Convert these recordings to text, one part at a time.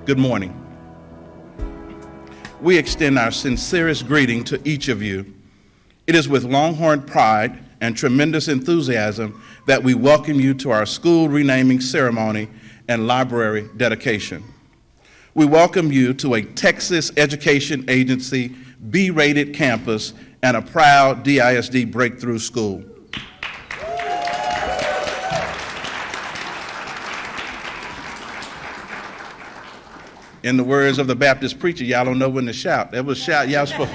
Good morning. We extend our sincerest greeting to each of you. It is with Longhorn pride and tremendous enthusiasm that we welcome you to our school renaming ceremony and library dedication. We welcome you to a Texas Education Agency B-rated campus and a proud DISD breakthrough school. In the words of the Baptist preacher, y'all don't know when to shout. That was shout. Y'all supposed.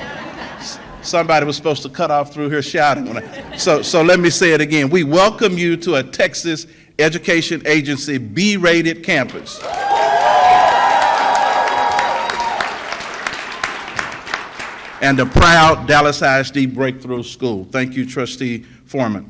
Somebody was supposed to cut off through here shouting. So let me say it again. We welcome you to a Texas Education Agency B-rated campus. And a proud Dallas ISD breakthrough school. Thank you, Trustee Foreman.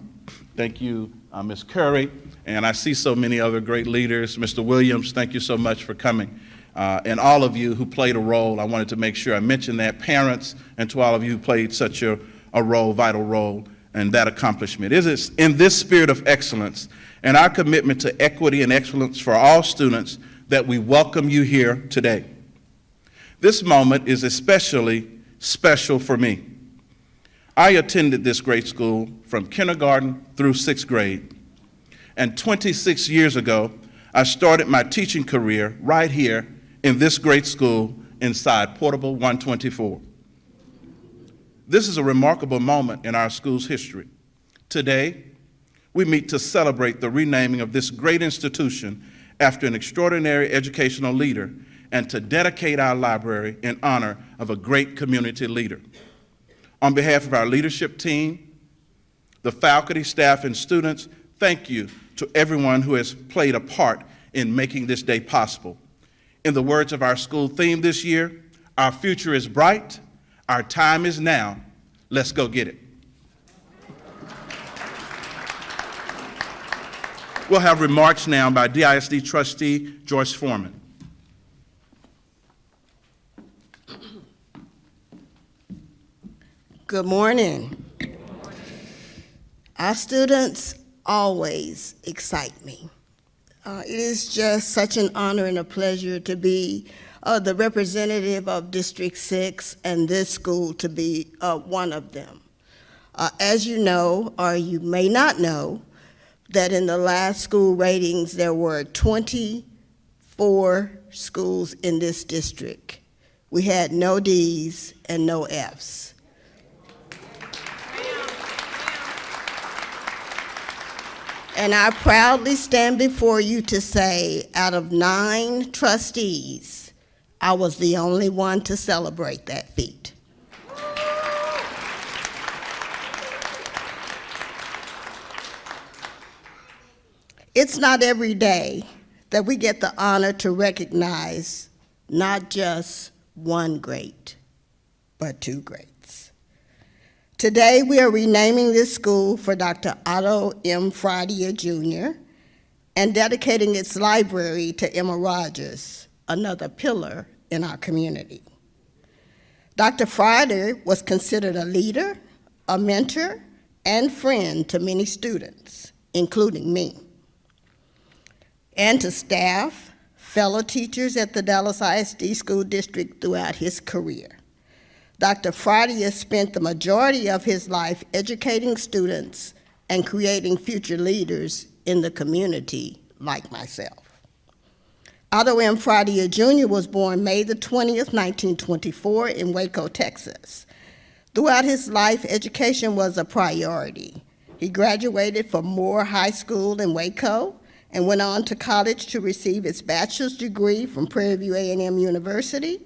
Thank you, Ms. Curry. And I see so many other great leaders. Mr. Williams, thank you so much for coming. And all of you who played a role, I wanted to make sure I mentioned that. Parents, and to all of you who played such a role, vital role, and that accomplishment. It is in this spirit of excellence and our commitment to equity and excellence for all students that we welcome you here today. This moment is especially special for me. I attended this great school from kindergarten through 6th grade. And 26 years ago, I started my teaching career right here in this great school inside Portable 124. This is a remarkable moment in our school's history. Today, we meet to celebrate the renaming of this great institution after an extraordinary educational leader and to dedicate our library in honor of a great community leader. On behalf of our leadership team, the faculty, staff, and students, thank you to everyone who has played a part in making this day possible. In the words of our school theme this year, our future is bright, our time is now, let's go get it. We'll have remarks now by DISD trustee Joyce Foreman. Good morning. Our students always excite me. It is just such an honor and a pleasure to be the representative of District 6 and this school to be one of them. As you know, or you may not know, that in the last school ratings there were 24 schools in this district. We had no D's and no F's. And I proudly stand before you to say, out of 9 trustees, I was the only one to celebrate that feat. It's not every day that we get the honor to recognize not just one great, but 2 greats. Today, we are renaming this school for Dr. Otto M. Fridia, Jr., and dedicating its library to Emma Rodgers, another pillar in our community. Dr. Fridia was considered a leader, a mentor, and friend to many students, including me, and to staff, fellow teachers at the Dallas ISD School District throughout his career. Dr. Fridia spent the majority of his life educating students and creating future leaders in the community like myself. Otto M. Fridia Jr. was born May the 20th, 1924 in Waco, Texas. Throughout his life, education was a priority. He graduated from Moore High School in Waco and went on to college to receive his bachelor's degree from Prairie View A&M University.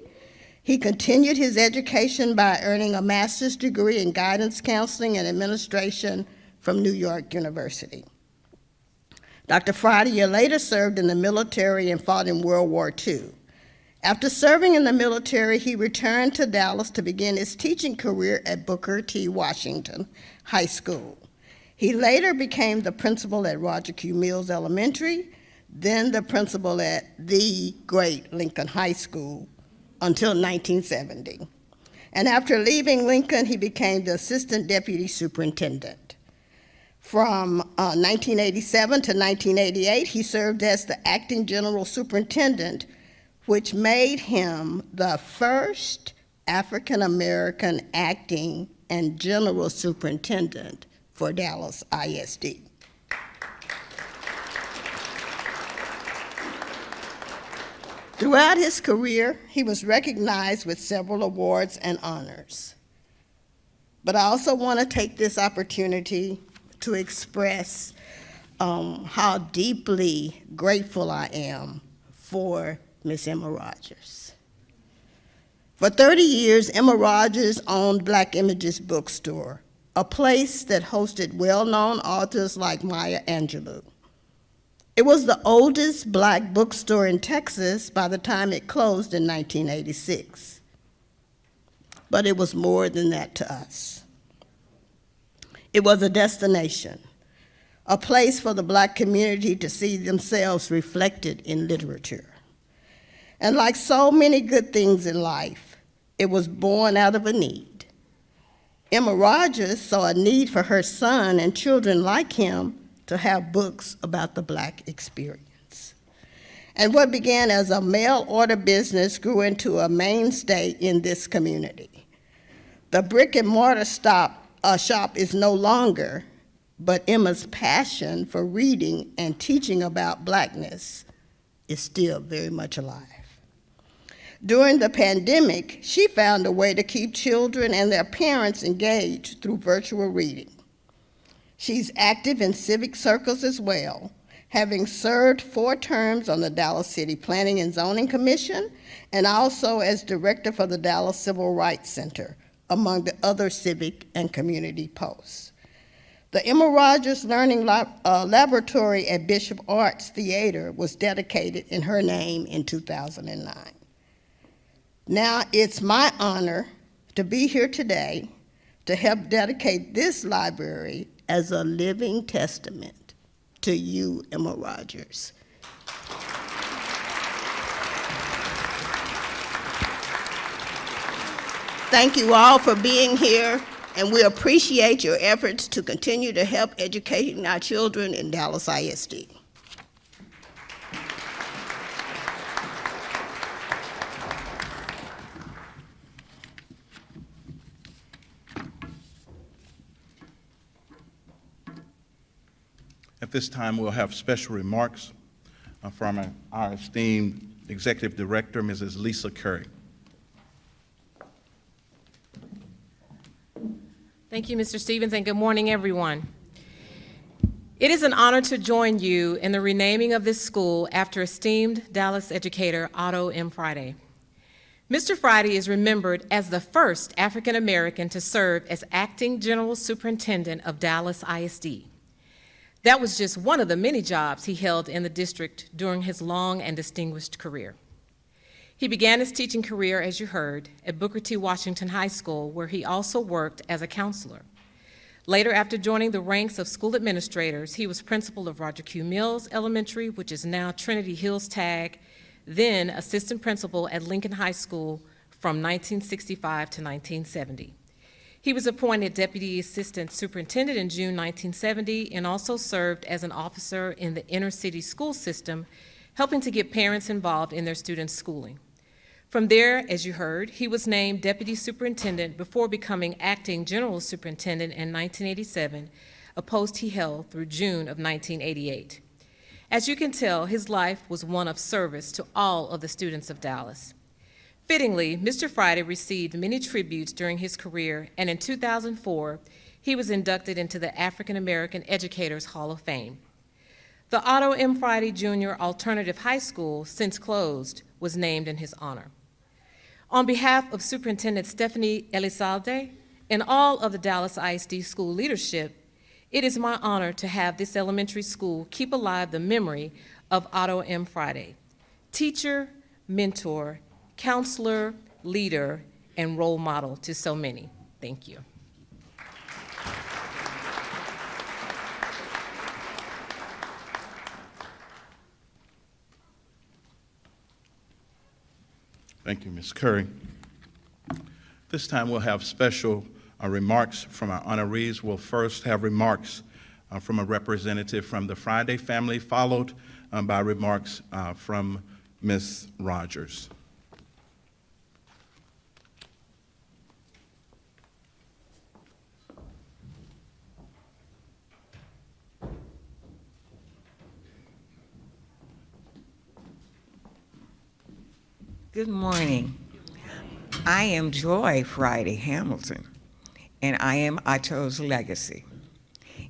He continued his education by earning a master's degree in guidance counseling and administration from New York University. Dr. Fridia later served in the military and fought in World War II. After serving in the military, he returned to Dallas to begin his teaching career at Booker T. Washington High School. He later became the principal at Roger Q. Mills Elementary, then the principal at the great Lincoln High School, until 1970. And after leaving Lincoln, he became the assistant deputy superintendent. From 1987 to 1988, he served as the acting general superintendent, which made him the first African American acting and general superintendent for Dallas ISD. Throughout his career, he was recognized with several awards and honors. But I also want to take this opportunity to express how deeply grateful I am for Miss Emma Rodgers. For 30 years, Emma Rodgers owned Black Images Bookstore, a place that hosted well-known authors like Maya Angelou. It was the oldest Black bookstore in Texas by the time it closed in 1986. But it was more than that to us. It was a destination, a place for the Black community to see themselves reflected in literature. And like so many good things in life, it was born out of a need. Emma Rodgers saw a need for her son and children like him to have books about the Black experience. And what began as a mail order business grew into a mainstay in this community. The brick and mortar shop is no longer, but Emma's passion for reading and teaching about Blackness is still very much alive. During the pandemic, she found a way to keep children and their parents engaged through virtual reading. She's active in civic circles as well, having served 4 terms on the Dallas City Planning and Zoning Commission and also as director for the Dallas Civil Rights Center, among the other civic and community posts. The Emma Rodgers Learning Laboratory at Bishop Arts Theater was dedicated in her name in 2009. Now it's my honor to be here today to help dedicate this library as a living testament to you, Emma Rodgers. Thank you all for being here, and we appreciate your efforts to continue to help educating our children in Dallas ISD. At this time, we'll have special remarks from our esteemed Executive Director, Mrs. Lisa Curry. Thank you, Mr. Stevens, and good morning, everyone. It is an honor to join you in the renaming of this school after esteemed Dallas educator Otto M. Fridia. Mr. Fridia is remembered as the first African American to serve as acting General Superintendent of Dallas ISD. That was just one of the many jobs he held in the district during his long and distinguished career. He began his teaching career, as you heard, at Booker T. Washington High School, where he also worked as a counselor. Later, after joining the ranks of school administrators, he was principal of Roger Q. Mills Elementary, which is now Trinity Hills Tag, then assistant principal at Lincoln High School from 1965 to 1970. He was appointed Deputy Assistant Superintendent in June 1970 and also served as an officer in the inner city school system, helping to get parents involved in their students' schooling. From there, as you heard, he was named Deputy Superintendent before becoming Acting General Superintendent in 1987, a post he held through June of 1988. As you can tell, his life was one of service to all of the students of Dallas. Fittingly, Mr. Fridia received many tributes during his career, and in 2004, he was inducted into the African American Educators Hall of Fame. The Otto M. Fridia Jr. Alternative High School, since closed, was named in his honor. On behalf of Superintendent Stephanie Elizalde and all of the Dallas ISD school leadership, it is my honor to have this elementary school keep alive the memory of Otto M. Fridia, teacher, mentor, counselor, leader, and role model to so many. Thank you. Thank you, Ms. Curry. This time we'll have special remarks from our honorees. We'll first have remarks from a representative from the Fridia family, followed by remarks from Ms. Rodgers. Good morning. I am Joy Friday Hamilton, and I am Otto's legacy.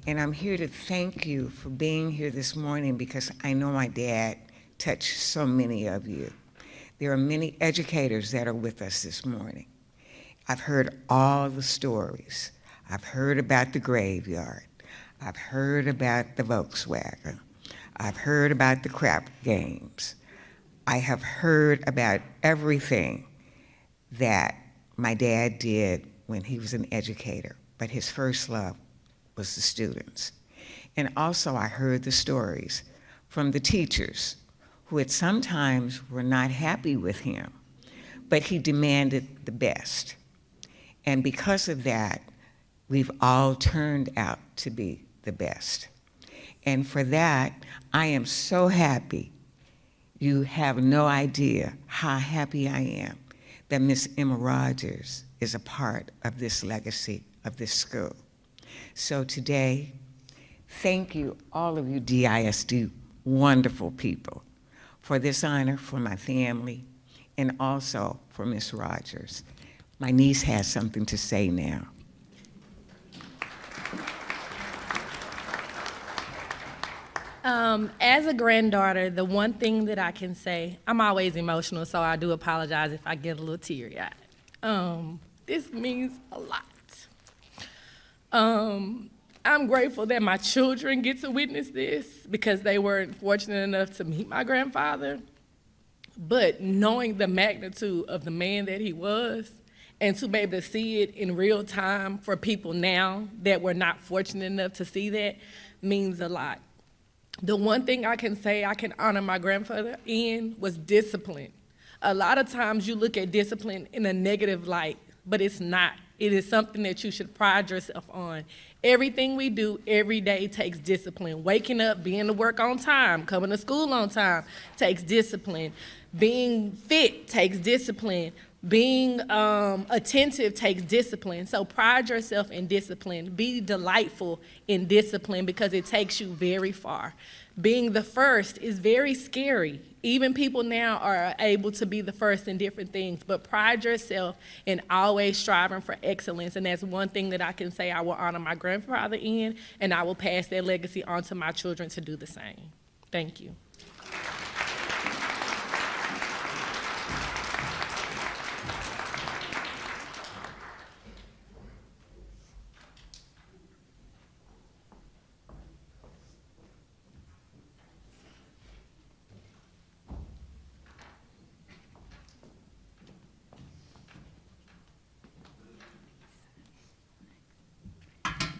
And I'm here to thank you for being here this morning because I know my dad touched so many of you. There are many educators that are with us this morning. I've heard all the stories. I've heard about the graveyard. I've heard about the Volkswagen. I've heard about the crap games. I have heard about everything that my dad did when he was an educator, but his first love was the students. And also I heard the stories from the teachers who at sometimes were not happy with him, but he demanded the best. And because of that, we've all turned out to be the best. And for that, I am so happy. You have no idea how happy I am that Miss Emma Rodgers is a part of this legacy of this school. So today, thank you, all of you DISD wonderful people, for this honor for my family and also for Miss Rodgers. My niece has something to say now. As a granddaughter, the one thing that I can say, I'm always emotional, so I do apologize if I get a little teary-eyed. This means a lot. I'm grateful that my children get to witness this because they weren't fortunate enough to meet my grandfather. But knowing the magnitude of the man that he was, and to be able to see it in real time for people now that were not fortunate enough to see that means a lot. The one thing I can say I can honor my grandfather in was discipline. A lot of times you look at discipline in a negative light, but it's not. It is something that you should pride yourself on. Everything we do every day takes discipline. Waking up, being to work on time, coming to school on time takes discipline. Being fit takes discipline. Being attentive takes discipline. So pride yourself in discipline. Be delightful in discipline because it takes you very far. Being the first is very scary. Even people now are able to be the first in different things, but pride yourself in always striving for excellence. And that's one thing that I can say I will honor my grandfather in, and I will pass that legacy on to my children to do the same. Thank you.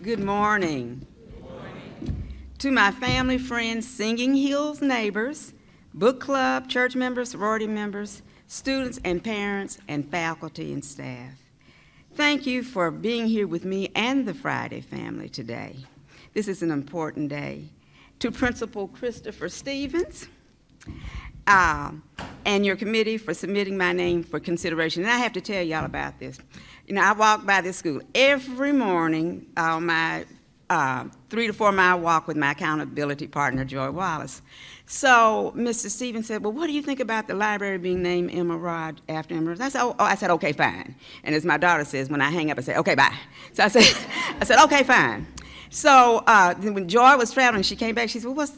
Good morning. To my family, friends, Singing Hills neighbors, book club, church members, sorority members, students and parents, and faculty and staff. Thank you for being here with me and the Friday family today. This is an important day. To Principal Christopher Stevens, and your committee for submitting my name for consideration. And I have to tell y'all about this. You know, I walk by this school every morning on my 3 to 4 mile walk with my accountability partner, Joy Wallace. So Mr. Stevens said, well, what do you think about the library being named after Emma Rodgers? I said, okay, fine. And as my daughter says, when I hang up, I say, okay, bye. So I said, okay, fine. So when Joy was traveling, she came back, she said, well,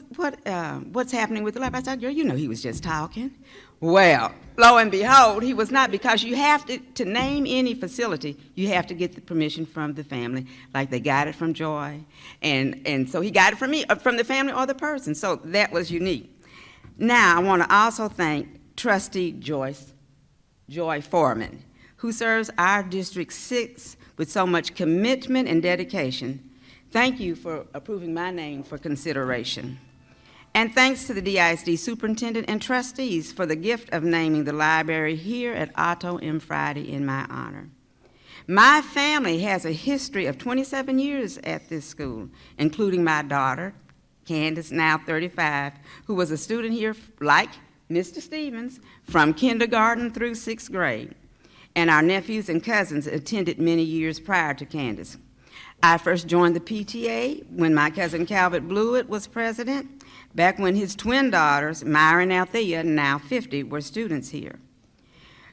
what's happening with the library? I said, girl, you know he was just talking. Well, lo and behold, he was not, because you have to name any facility, you have to get the permission from the family, like they got it from Joy. And so he got it from me, from the family or the person, so that was unique. Now, I want to also thank Trustee Joy Foreman, who serves our District 6 with so much commitment and dedication. Thank you for approving my name for consideration. And thanks to the DISD superintendent and trustees for the gift of naming the library here at Otto M. Friday in my honor. My family has a history of 27 years at this school, including my daughter, Candace, now 35, who was a student here like Mr. Stevens, from kindergarten through 6th grade, and our nephews and cousins attended many years prior to Candace. I first joined the PTA when my cousin Calvert Blewett was president, back when his twin daughters, Myra and Althea, now 50, were students here.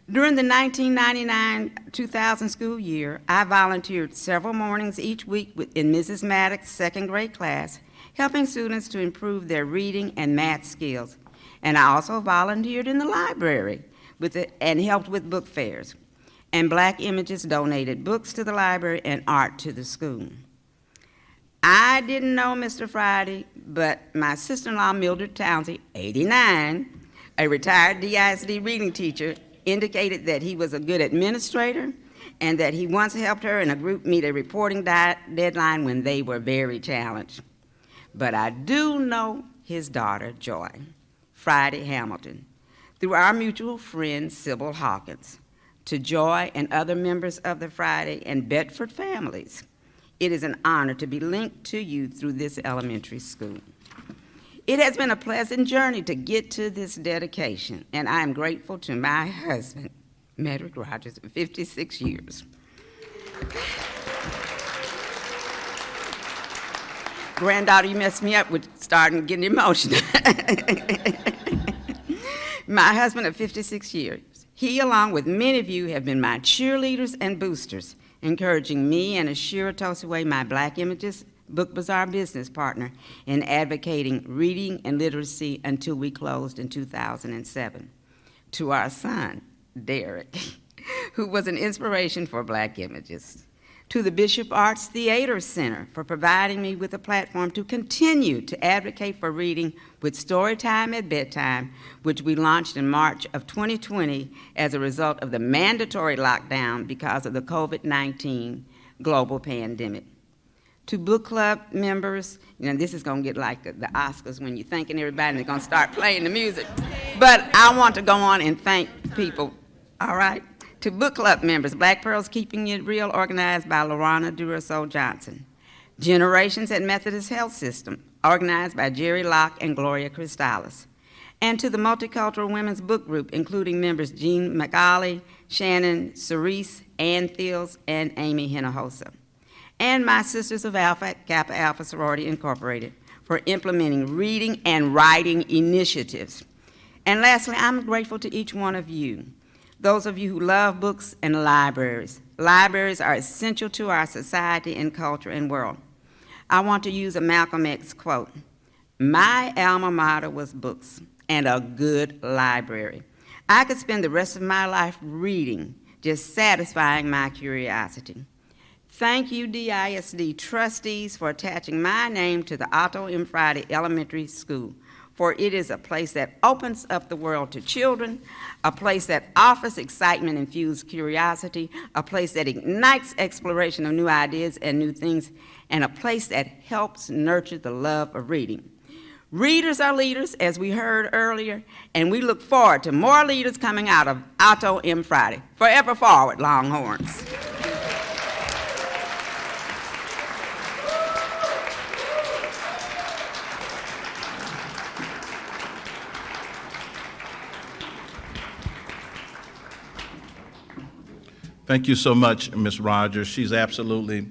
During the 1999-2000 school year, I volunteered several mornings each week in Mrs. Maddox's 2nd grade class, helping students to improve their reading and math skills. And I also volunteered in the library and helped with book fairs. And Black Images donated books to the library and art to the school. I didn't know Mr. Friday, but my sister-in-law, Mildred Townsend, 89, a retired DISD reading teacher, indicated that he was a good administrator and that he once helped her and a group meet a reporting deadline when they were very challenged. But I do know his daughter, Joy Friday Hamilton, through our mutual friend, Sybil Hawkins. To Joy and other members of the Friday and Bedford families, it is an honor to be linked to you through this elementary school. It has been a pleasant journey to get to this dedication, and I am grateful to my husband, Medrick Rodgers, of 56 years. Granddaughter, you messed me up with starting getting emotional. My husband of 56 years. He, along with many of you, have been my cheerleaders and boosters, encouraging me and Ashira Tosaway, my Black Images Book Bazaar business partner, in advocating reading and literacy until we closed in 2007. To our son, Derek, who was an inspiration for Black Images. To the Bishop Arts Theater Center for providing me with a platform to continue to advocate for reading with Storytime at Bedtime, which we launched in March of 2020 as a result of the mandatory lockdown because of the COVID-19 global pandemic. To book club members, this is gonna get like the Oscars when you're thanking everybody and they're gonna start playing the music. But I want to go on and thank people, all right? To book club members, Black Pearls Keeping It Real, organized by Lorana Duraso Johnson. Generations at Methodist Health System, organized by Jerry Locke and Gloria Cristalis. And to the Multicultural Women's Book Group, including members Jean McAuley, Shannon Cerise, Ann Fields, and Amy Hinojosa. And my Sisters of Alpha Kappa Alpha Sorority Incorporated for implementing reading and writing initiatives. And lastly, I'm grateful to each one of you. Those of you who love books and libraries. Libraries are essential to our society and culture and world. I want to use a Malcolm X quote. My alma mater was books and a good library. I could spend the rest of my life reading, just satisfying my curiosity. Thank you, DISD trustees, for attaching my name to the Otto M. Friday Elementary School, for it is a place that opens up the world to children, a place that offers excitement-infused curiosity, a place that ignites exploration of new ideas and new things, and a place that helps nurture the love of reading. Readers are leaders, as we heard earlier, and we look forward to more leaders coming out of Otto M. Friday. Forever forward, Longhorns. Thank you so much, Ms. Rodgers. She's absolutely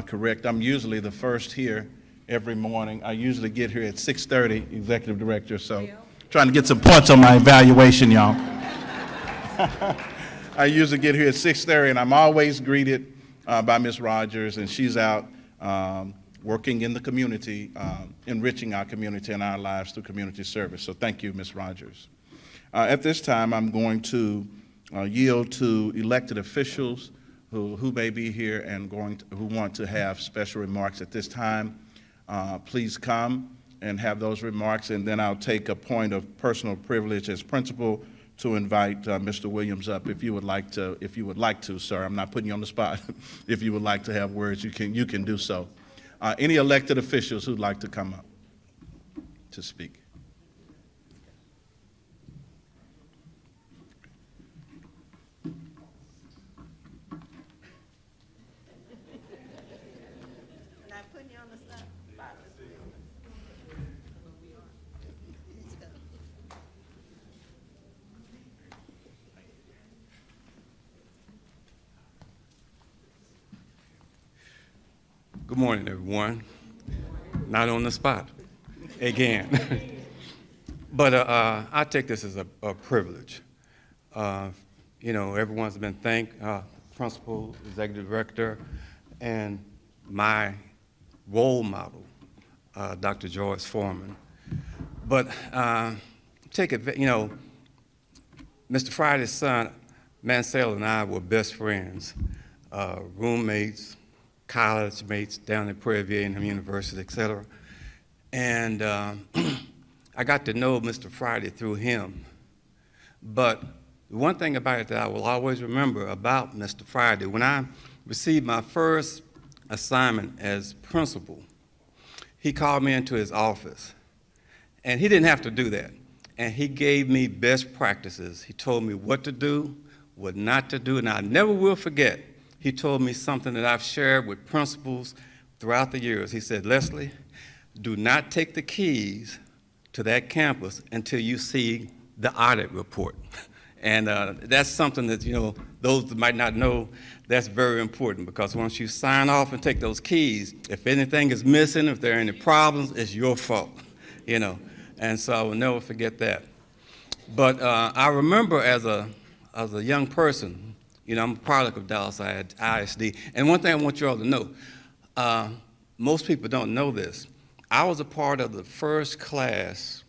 correct. I'm usually the first here every morning. I usually get here at 6:30, Executive Director, so trying to get some points on my evaluation, y'all. I usually get here at 6:30, and I'm always greeted by Ms. Rodgers, and she's out working in the community, enriching our community and our lives through community service. So thank you, Ms. Rodgers. At this time, I'm going to yield to elected officials who may be here and who want to have special remarks at this time. Please come and have those remarks, and then I'll take a point of personal privilege as principal to invite Mr. Williams up if you would like to, sir. I'm not putting you on the spot. If you would like to have words, you can do so. Any elected officials who'd like to come up to speak? Good morning, everyone. Not on the spot, again. But I take this as a privilege. You know, everyone's been thanked, principal, executive director, and my role model, Dr. Joyce Foreman. But take it, you know, Mr. Friday's son, Mansell, and I were best friends, roommates, college mates down at Prairie View A&M University, et cetera. And I got to know Mr. Friday through him. But the one thing about it that I will always remember about Mr. Friday, when I received my first assignment as principal, he called me into his office. And he didn't have to do that. And he gave me best practices. He told me what to do, what not to do, and I never will forget. He told me something that I've shared with principals throughout the years. He said, Leslie, do not take the keys to that campus until you see the audit report. And that's something that, you know, those that might not know, that's very important, because once you sign off and take those keys, if anything is missing, if there are any problems, it's your fault, you know. And so I will never forget that. But I remember as a young person, you know, I'm a product of Dallas ISD. And one thing I want you all to know, most people don't know this. I was a part of the first class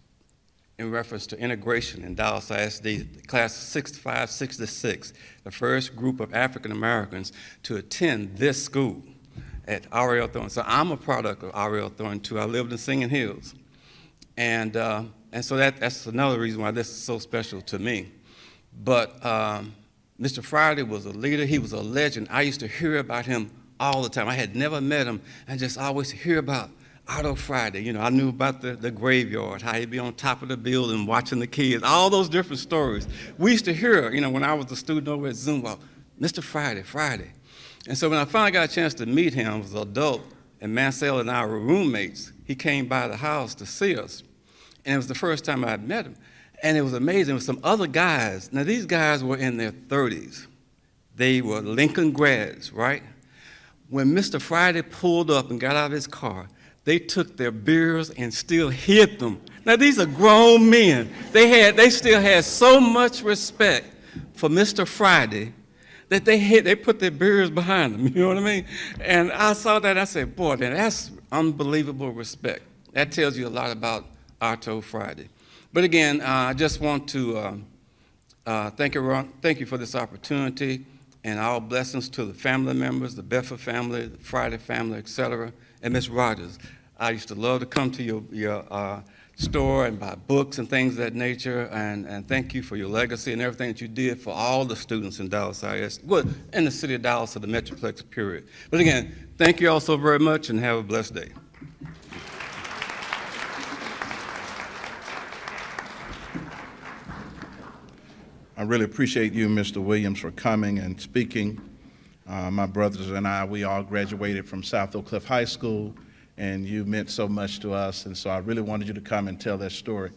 in reference to integration in Dallas ISD, class 65, 66, the first group of African Americans to attend this school at R.L. Thorne. So I'm a product of R.L. Thorne too. I lived in Singing Hills. And so that's another reason why this is so special to me. But Mr. Friday was a leader. He was a legend. I used to hear about him all the time. I had never met him, and just always hear about Otto Fridia. You know, I knew about the graveyard, how he'd be on top of the building watching the kids, all those different stories. We used to hear, you know, when I was a student over at Zumba, Mr. Friday. And so when I finally got a chance to meet him as an adult, and Mansell and I were roommates, he came by the house to see us. And it was the first time I had met him. And it was amazing with some other guys. Now, these guys were in their 30s. They were Lincoln grads, right? When Mr. Friday pulled up and got out of his car, they took their beers and still hid them. Now, these are grown men. They still had so much respect for Mr. Friday that they put their beers behind them, you know what I mean? And I saw that, I said, boy, man, that's unbelievable respect. That tells you a lot about Otto Fridia. But again, I just want to thank you for this opportunity, and all blessings to the family members, the Bedford family, the Friday family, et cetera, and Miss Rodgers. I used to love to come to your store and buy books and things of that nature, and thank you for your legacy and everything that you did for all the students in Dallas IS, well, in the city of Dallas or the Metroplex period. But again, thank you all so very much, and have a blessed day. I really appreciate you, Mr. Williams, for coming and speaking. My brothers and I, we all graduated from South Oak Cliff High School, and you meant so much to us, and so I really wanted you to come and tell that story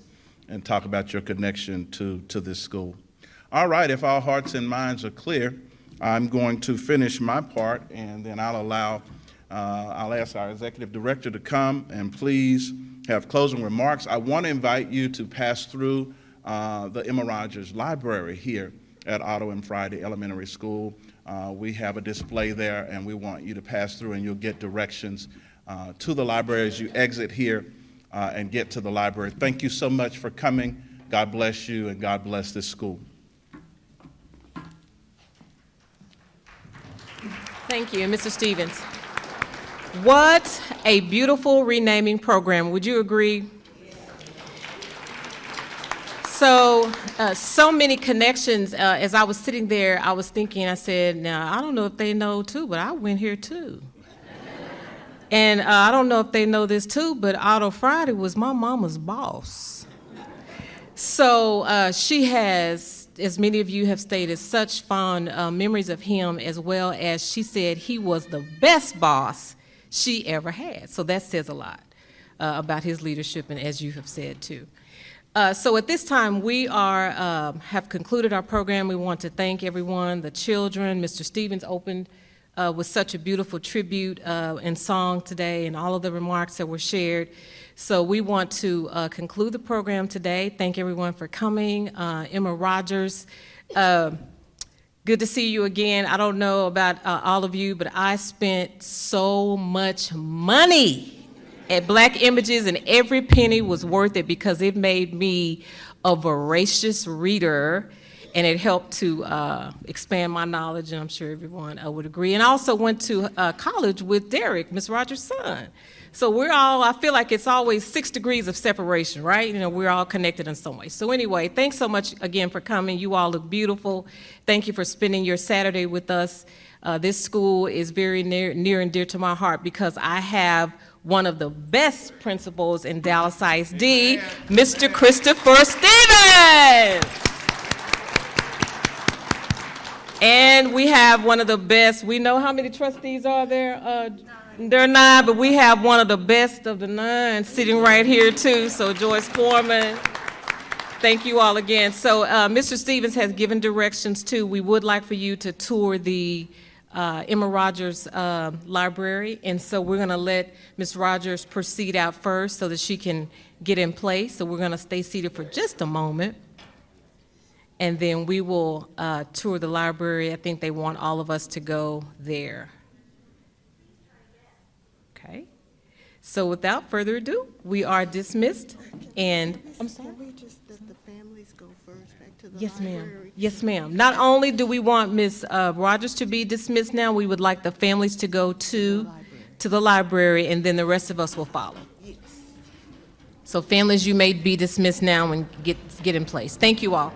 and talk about your connection to this school. All right, if our hearts and minds are clear, I'm going to finish my part, and then I'll ask our executive director to come and please have closing remarks. I want to invite you to pass through the Emma Rodgers Library here at Otto and Friday Elementary School. We have a display there, and we want you to pass through, and you'll get directions to the library as you exit here and get to the library. Thank you so much for coming. God bless you, and God bless this school. Thank you, Mr. Stevens. What a beautiful renaming program. Would you agree? So many connections. As I was sitting there, I was thinking, I said, now, I don't know if they know too, but I went here too. And I don't know if they know this too, but Otto Friday was my mama's boss. So she has, as many of you have stated, such fond memories of him, as well as she said he was the best boss she ever had. So that says a lot about his leadership, and as you have said too. So at this time, we have concluded our program. We want to thank everyone, the children. Mr. Stevens opened with such a beautiful tribute and song today and all of the remarks that were shared. So we want to conclude the program today. Thank everyone for coming. Emma Rodgers, good to see you again. I don't know about all of you, but I spent so much money at Black Images, and every penny was worth it because it made me a voracious reader, and it helped to expand my knowledge, and I'm sure everyone would agree. And I also went to college with Derek, Ms. Rodgers' son. So we're all, I feel like it's always 6 degrees of separation, right? You know, we're all connected in some way. So anyway, thanks so much again for coming. You all look beautiful. Thank you for spending your Saturday with us. This school is very near and dear to my heart because I have one of the best principals in Dallas ISD, Mr. Christopher Stevens. And we have one of the best, we know how many trustees are there? There are 9, but we have one of the best of the 9 sitting right here too, so Joyce Foreman. Thank you all again. So Mr. Stevens has given directions too. We would like for you to tour the Emma Rodgers library, and so we're gonna let Ms. Rodgers proceed out first so that she can get in place. So we're gonna stay seated for just a moment, and then we will tour the library. I think they want all of us to go there. Okay. So without further ado, we are dismissed, and I'm sorry? Can we just let the families go first back to the Yes, ma'am. library? Yes, ma'am. Not only do we want Ms. Rodgers to be dismissed now, we would like the families to go to the library, and then the rest of us will follow. So families, you may be dismissed now and get in place. Thank you all.